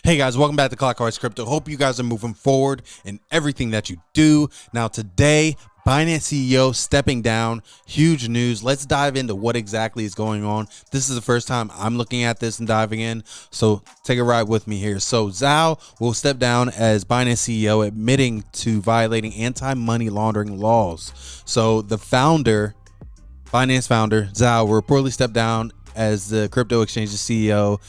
Hey guys, welcome back to CLOCKWISE Crypto. Hope you guys are moving forward in everything that you do. Now today, Binance CEO stepping down, huge news. Let's dive into what exactly is going on. This is the first time I'm looking at this and diving in, so take a ride with me here. So Zhao will step down as Binance CEO, admitting to violating anti-money laundering laws. So the founder, Binance founder, Zhao, will reportedly step down as the crypto exchange's CEO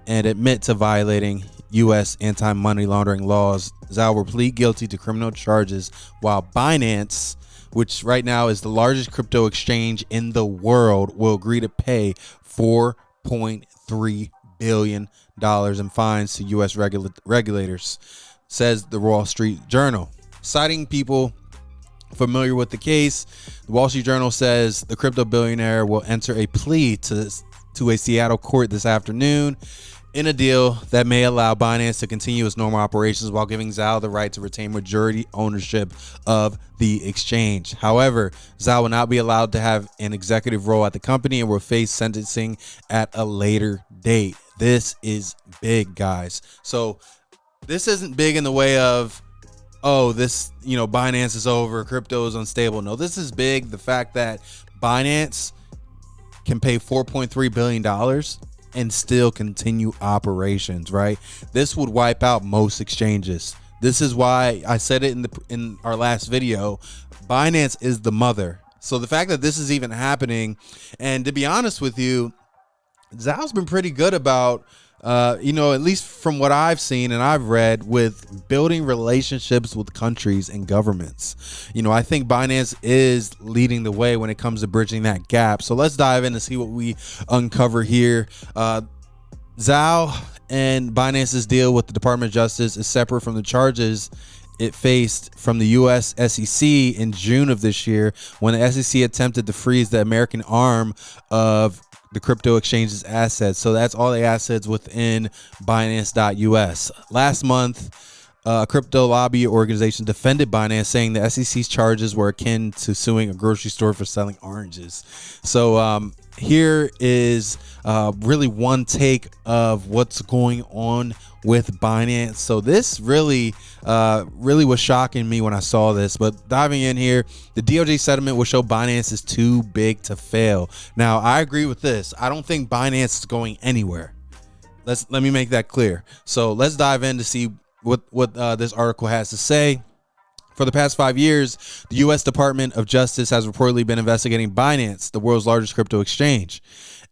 and admit to violating U.S. anti-money laundering laws. Zhao will plead guilty to criminal charges, while Binance, which right now is the largest crypto exchange in the world, will agree to pay $4.3 billion in fines to U.S. regulators, says the Wall Street Journal. Citing people familiar with the case, the Wall Street Journal says the crypto billionaire will enter a plea to a Seattle court this afternoon in a deal that may allow Binance to continue its normal operations while giving Zhao the right to retain majority ownership of the exchange. However, Zhao will not be allowed to have an executive role at the company and will face sentencing at a later date. This is big, guys. So this isn't big in the way of, oh, this, Binance is over, crypto is unstable. No, this is big. The fact that Binance can pay $4.3 billion and still continue operations, right? This would wipe out most exchanges. This is why I said it in our last video. Binance is the mother. So the fact that this is even happening, and to be honest with you, Zhao's been pretty good about, at least from what I've seen and I've read, with building relationships with countries and governments. I think Binance is leading the way when it comes to bridging that gap. So let's dive in and see what we uncover here. Zhao and Binance's deal with the Department of Justice is separate from the charges it faced from the U.S. SEC in June of this year, when the SEC attempted to freeze the American arm of the crypto exchange's assets. So that's all the assets within Binance.us. Last month, a crypto lobby organization defended Binance, saying the SEC's charges were akin to suing a grocery store for selling oranges. So here is really one take of what's going on with Binance. So this really was shocking me when I saw this. But diving in here, the DOJ settlement will show Binance is too big to fail. Now, I agree with this. I don't think Binance is going anywhere. Let me make that clear. So let's dive in to see what this article has to say. For the past 5 years, the U.S. Department of Justice has reportedly been investigating Binance, the world's largest crypto exchange.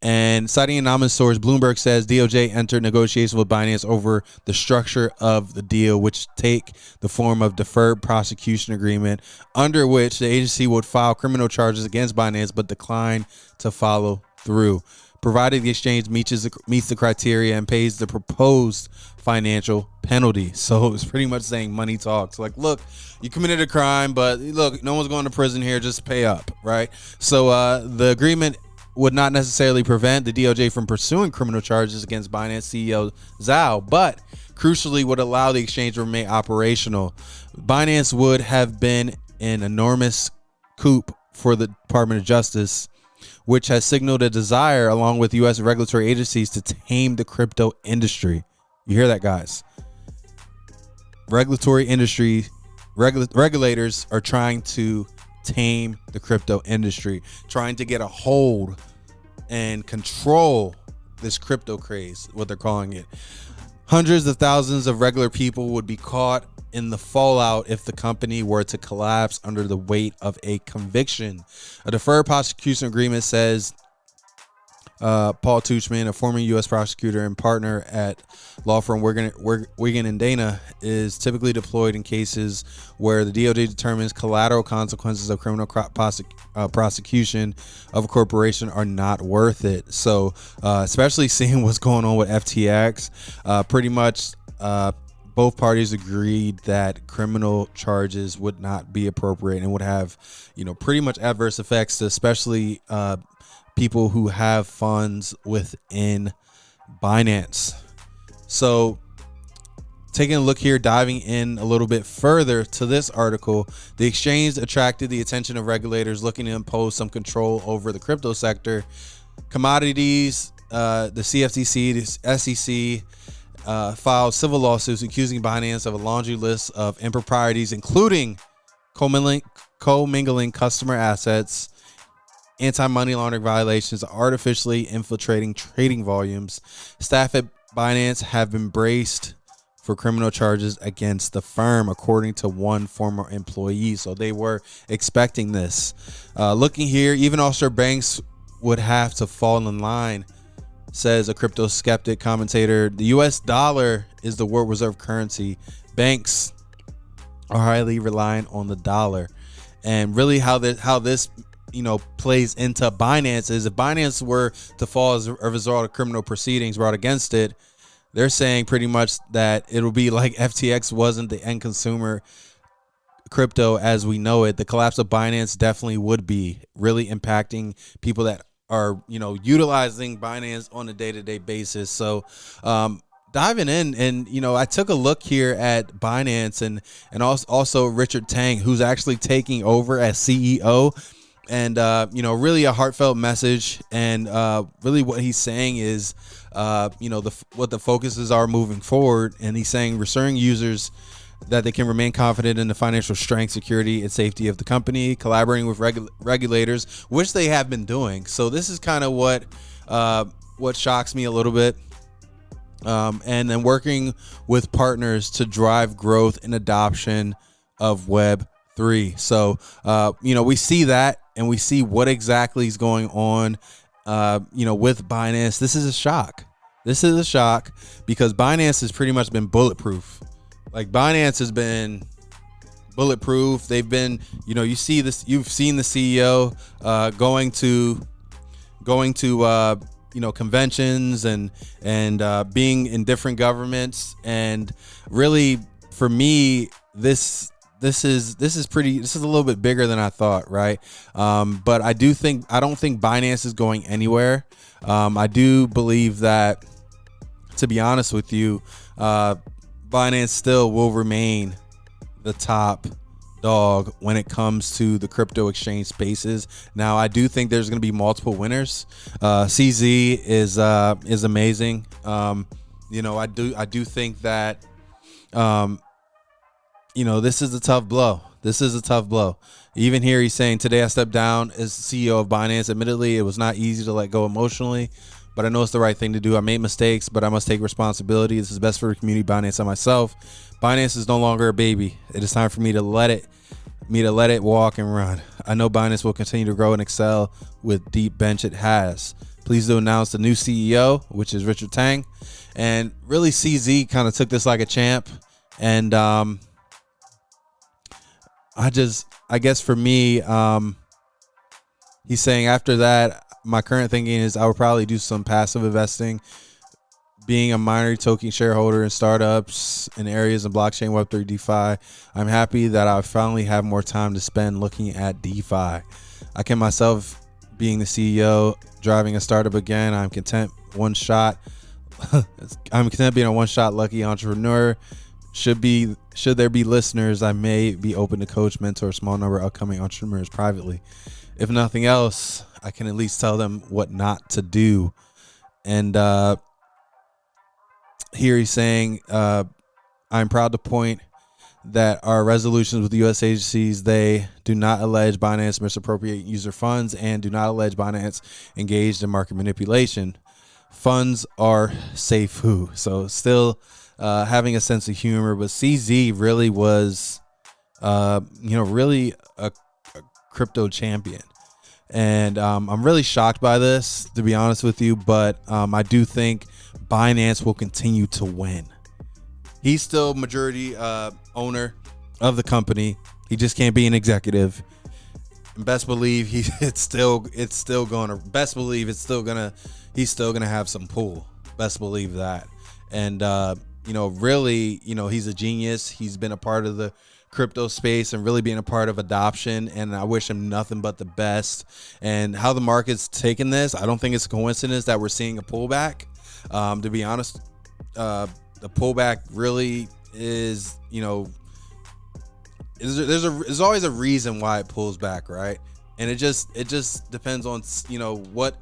And citing an anonymous source, Bloomberg says DOJ entered negotiations with Binance over the structure of the deal, which take the form of deferred prosecution agreement, under which the agency would file criminal charges against Binance but decline to follow through, provided the exchange meets the criteria and pays the proposed financial penalty. So it's pretty much saying money talks. Like, look, you committed a crime, but look, no one's going to prison here. Just pay up, right? So the agreement would not necessarily prevent the DOJ from pursuing criminal charges against Binance CEO Zhao, but crucially would allow the exchange to remain operational. Binance would have been an enormous coup for the Department of Justice, which has signaled a desire, along with U.S. regulatory agencies, to tame the crypto industry. You hear that, guys? Regulators are trying to tame the crypto industry, trying to get a hold and control this crypto craze, what they're calling it. Hundreds of thousands of regular people would be caught in the fallout if the company were to collapse under the weight of a conviction. A deferred prosecution agreement, says Paul Tuchman, a former U.S. prosecutor and partner at law firm Wigan and Dana, is typically deployed in cases where the DOJ determines collateral consequences of criminal prosecution of a corporation are not worth it. So especially seeing what's going on with FTX, pretty much both parties agreed that criminal charges would not be appropriate and would have, pretty much adverse effects to especially people who have funds within Binance. So taking a look here, diving in a little bit further to this article, the exchange attracted the attention of regulators looking to impose some control over the crypto sector. Commodities, the CFTC, the SEC, filed civil lawsuits accusing Binance of a laundry list of improprieties, including commingling customer assets, anti-money laundering violations, artificially infiltrating trading volumes. Staff at Binance have been braced for criminal charges against the firm, according to one former employee. So they were expecting this. Looking here, even offshore banks would have to fall in line, says a crypto skeptic commentator. The US dollar is the world reserve currency. Banks are highly reliant on the dollar. And really how this plays into Binance is, if Binance were to fall as a result of criminal proceedings brought against it, they're saying pretty much that it'll be like FTX wasn't the end consumer crypto as we know it. The collapse of Binance definitely would be really impacting people that are, utilizing Binance on a day-to-day basis. So, diving in, and I took a look here at Binance and also Richard Tang, who's actually taking over as CEO, and really a heartfelt message, and really what he's saying is what the focuses are moving forward, and he's saying reassuring users that they can remain confident in the financial strength, security, and safety of the company, collaborating with regulators, which they have been doing. So this is kind of what shocks me a little bit. And then working with partners to drive growth and adoption of Web3. So, we see that, and we see what exactly is going on, with Binance. This is a shock. This is a shock because Binance has pretty much been bulletproof. Like, Binance has been bulletproof. They've been, you see this, you've seen the CEO going to conventions and being in different governments. And really, for me, this is a little bit bigger than I thought, right? But I don't think Binance is going anywhere. I do believe that, to be honest with you, Binance still will remain the top dog when it comes to the crypto exchange spaces. Now, I do think there's going to be multiple winners. CZ is amazing. I do think that this is a tough blow. This is a tough blow. Even here, he's saying, today I stepped down as CEO of Binance. Admittedly, it was not easy to let go emotionally, but I know it's the right thing to do. I made mistakes, but I must take responsibility. This is best for the community, Binance, and myself. Binance is no longer a baby. It is time for me to let it walk and run. I know Binance will continue to grow and excel with deep bench it has. Please do announce the new CEO, which is Richard Tang. And really, CZ kind of took this like a champ. And I guess for me, he's saying after that, my current thinking is I would probably do some passive investing, being a minority token shareholder in startups in areas in blockchain, Web3, DeFi. I'm happy that I finally have more time to spend looking at DeFi. I can myself being the CEO, driving a startup again. I'm content being a one-shot lucky entrepreneur. Should there be listeners, I may be open to coach, mentor a small number of upcoming entrepreneurs privately. If nothing else, I can at least tell them what not to do. And here he's saying, I'm proud to point that our resolutions with the U.S. agencies, they do not allege Binance misappropriate user funds and do not allege Binance engaged in market manipulation. Funds are safe. So still having a sense of humor, but CZ really was, really a crypto champion. And I'm really shocked by this, to be honest with you, but I do think Binance will continue to win. He's still majority owner of the company. He just can't be an executive. And best believe he's still gonna have some pull. Best believe that. And really, he's a genius. He's been a part of the crypto space and really being a part of adoption, and I wish him nothing but the best. And how the market's taken this, I don't think it's a coincidence that we're seeing a pullback. To be honest, the pullback really is, there's always a reason why it pulls back, right? And it just depends on what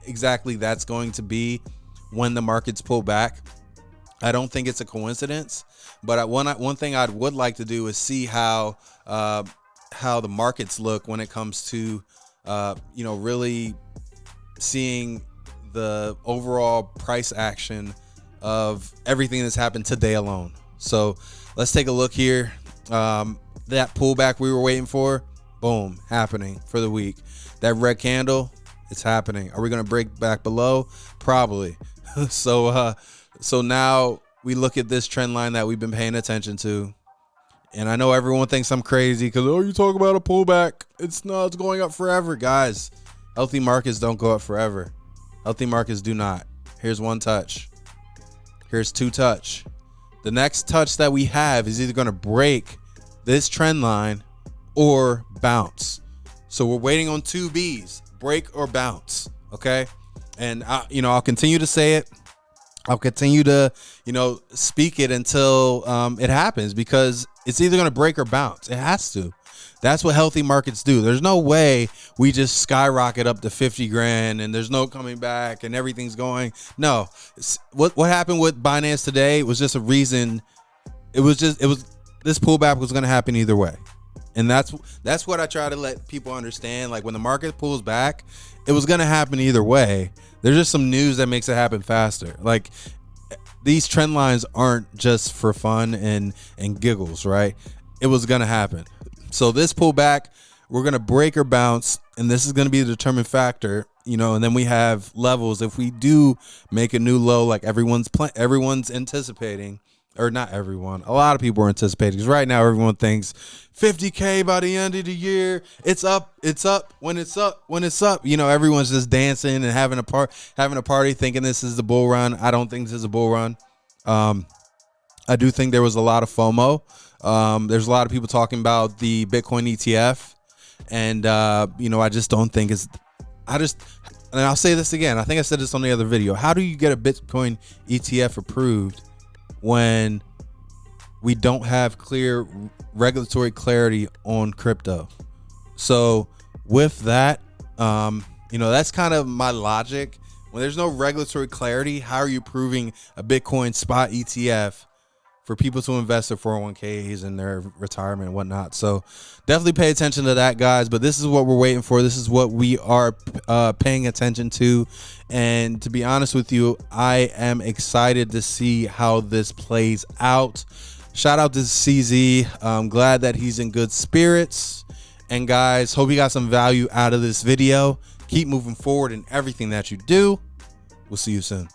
exactly that's going to be when the markets pull back. I don't think it's a coincidence, but one thing I would like to do is see how the markets look when it comes to really seeing the overall price action of everything that's happened today alone. So let's take a look here. That pullback we were waiting for, boom, happening for the week. That red candle, it's happening. Are we going to break back below? Probably. So now we look at this trend line that we've been paying attention to. And I know everyone thinks I'm crazy because, oh, you talk about a pullback. It's going up forever. Guys, healthy markets don't go up forever. Healthy markets do not. Here's one touch. Here's two touch. The next touch that we have is either going to break this trend line or bounce. So we're waiting on two B's, break or bounce. Okay. And I'll continue to say it. I'll continue to, speak it until it happens, because it's either going to break or bounce. It has to. That's what healthy markets do. There's no way we just skyrocket up to 50 grand and there's no coming back and everything's going. No, what happened with Binance today was just a reason. This pullback was going to happen either way. And that's what I try to let people understand. Like, when the market pulls back, it was going to happen either way. There's just some news that makes it happen faster. Like, these trend lines aren't just for fun and giggles, right? It was going to happen. So this pullback, we're going to break or bounce, and this is going to be the determined factor, and then we have levels. If we do make a new low, like everyone's anticipating, or not everyone, a lot of people are anticipating, because right now everyone thinks 50K by the end of the year. It's up when it's up. Everyone's just dancing and having a party thinking this is the bull run. I don't think this is a bull run. I do think there was a lot of FOMO. There's a lot of people talking about the Bitcoin ETF, and I just don't think and I'll say this again. I think I said this on the other video. How do you get a Bitcoin ETF approved when we don't have clear regulatory clarity on crypto? So with that, that's kind of my logic. When there's no regulatory clarity, how are you approving a Bitcoin spot ETF for people to invest their 401ks and their retirement and whatnot? So definitely pay attention to that, guys. But this is what we're waiting for. This is what we are paying attention to. And to be honest with you, I am excited to see how this plays out. Shout out to CZ. I'm glad that he's in good spirits. And guys, hope you got some value out of this video. Keep moving forward in everything that you do. We'll see you soon.